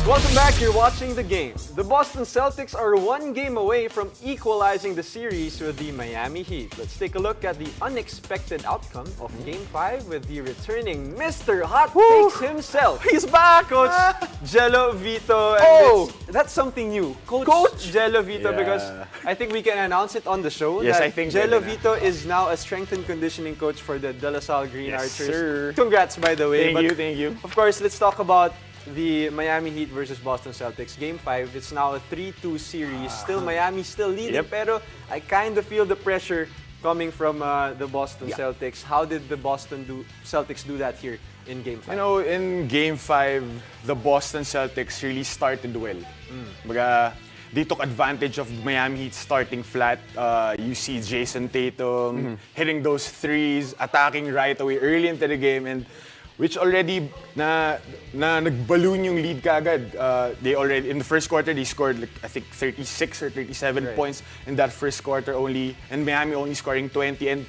Welcome back, you're watching The Game. The Boston Celtics are one game away from equalizing the series with the Miami Heat. Let's take a look at the unexpected outcome of Game 5 with the returning Mr. Hot Takes himself. He's back! Coach Jello Vito. And that's something new. Coach Jello Vito, because I think we can announce it on the show. Yes, that I think Jello Vito is now a strength and conditioning coach for the De La Salle Green Archers. Sir. Congrats, by the way. Thank you. Of course, let's talk about the Miami Heat versus Boston Celtics. Game 5, it's now a 3-2 series. Still Miami still leading, pero I kind of feel the pressure coming from the Boston Celtics. How did the Celtics do that here in Game 5? You know, in Game 5, the Boston Celtics really started well. Baga, they took advantage of Miami Heat starting flat. You see Jason Tatum hitting those threes, attacking right away early into the game, and which already nag-balloon yung lead kagad. They already in the first quarter they scored like, I think 36 or 37 points in that first quarter only, and Miami only scoring 20. And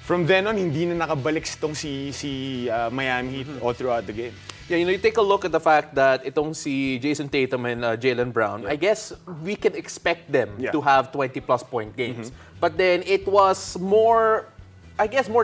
from then on, hindi na nakabalik itong si Miami Heat all throughout the game. Yeah, you know, you take a look at the fact that itong si Jason Tatum and Jaylen Brown, I guess we can expect them to have 20-plus point games. But then it was more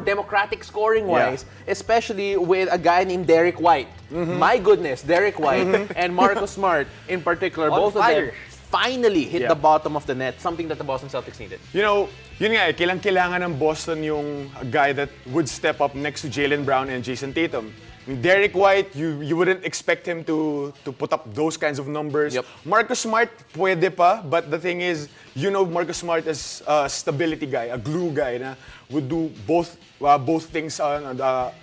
democratic scoring-wise, especially with a guy named Derek White. My goodness, Derek White and Marcus Smart in particular, both of them finally hit the bottom of the net, something that the Boston Celtics needed. You know, yun nga, kailangan ng Boston yung guy that would step up next to Jaylen Brown and Jason Tatum. I mean, Derek White, you wouldn't expect him to put up those kinds of numbers. Marcus Smart, pwede pa, but the thing is, you know Marcus Smart is a stability guy, a glue guy na would do both things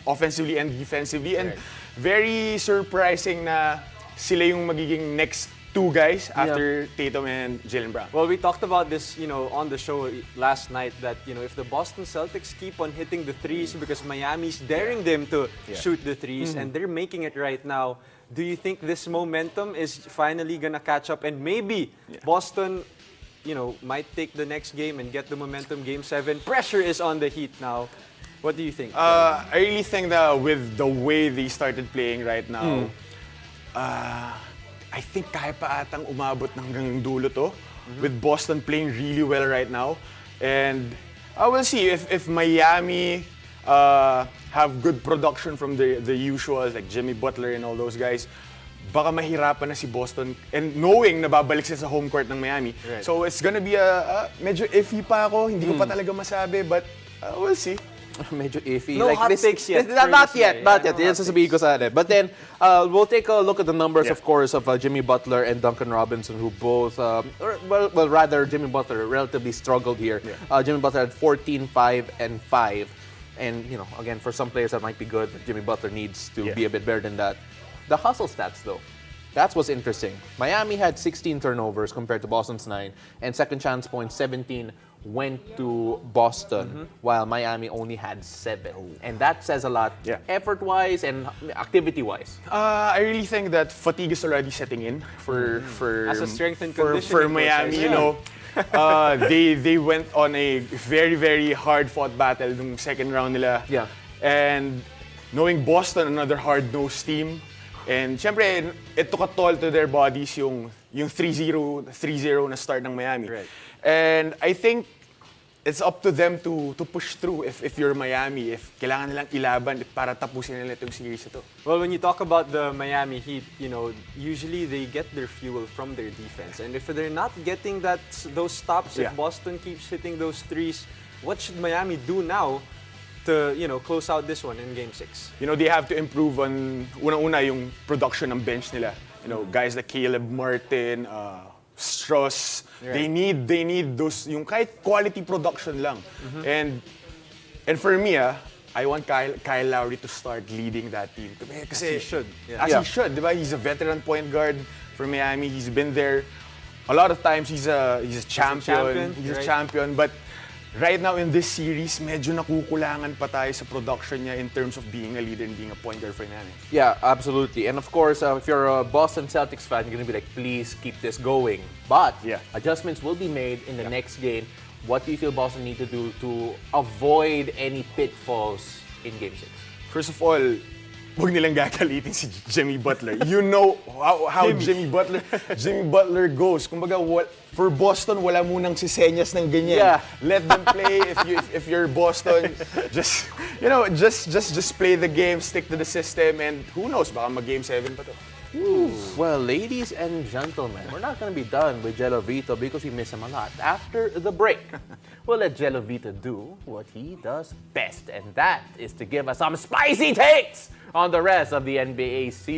offensively and defensively. And very surprising na sila yung magiging next two guys after Tatum and Jaylen Brown. Well, we talked about this, on the show last night that, if the Boston Celtics keep on hitting the threes because Miami's daring them to shoot the threes and they're making it right now, do you think this momentum is finally gonna catch up and maybe Boston, might take the next game and get the momentum, Game 7? Pressure is on the Heat now. What do you think? I really think that with the way they started playing right now, I think kaya pa atang umabot hanggang dulo to with Boston playing really well right now. And we'll see if Miami have good production from the usuals like Jimmy Butler and all those guys. Baka mahirapan na si Boston and knowing na babalik sila sa home court ng Miami. So it's gonna be medyo iffy pa ako, hindi ko pa talaga masabi, but we'll see. Medyo iffy. No hot takes yet. Not yet. Yan sasabihin ko sana. But then, we'll take a look at the numbers, of course, of Jimmy Butler and Duncan Robinson, who both, rather, Jimmy Butler relatively struggled here. Jimmy Butler had 14, 5, and 5. And, again, for some players that might be good, Jimmy Butler needs to be a bit better than that. The hustle stats, though. That's what's interesting. Miami had 16 turnovers compared to Boston's 9, and second chance points, 17 went to Boston, while Miami only had 7. And that says a lot, effort-wise and activity-wise. I really think that fatigue is already setting in for as a strength and for conditioning Miami. They went on a very, very hard-fought battle nung second round nila. And knowing Boston, another hard-nosed team. And syempre, it took a toll to their bodies yung 3-0 na start ng Miami. And I think it's up to them to push through if you're Miami, if kailangan nilang ilaban para tapusin nila itong series ito. Well, when you talk about the Miami Heat, usually they get their fuel from their defense. And if they're not getting those stops, if Boston keeps hitting those threes, what should Miami do now to, close out this one in Game 6? They have to improve on unang-una yung production ng bench nila. Guys like Caleb Martin, Strauss, they need those yung kahit quality production lang. And for me, I want Kyle Lowry to start leading that team. Kasi he should. As he should, diba? He's a veteran point guard for Miami. He's been there a lot of times. He's a champion. He's a champion, but right now in this series, medyo nakukulangan pa tayo sa production niya in terms of being a leader and being a point guard for Miami. Yeah, absolutely. And of course, if you're a Boston Celtics fan, you're going to be like, please keep this going. But adjustments will be made in the next game. What do you feel Boston need to do to avoid any pitfalls in Game 6? First of all, huwag nilang gagalitin si Jimmy Butler. You know how Jimmy Butler goes. Kumbaga, for Boston, wala munang sisenyas ng ganyan. Yeah. Let them play. If you're Boston, just play the game, stick to the system, and who knows, baka mag-game 7 pa to. Well, ladies and gentlemen, we're not going to be done with Jello Vito because we miss him a lot. After the break, we'll let Jello Vito do what he does best, and that is to give us some spicy takes on the rest of the NBA season.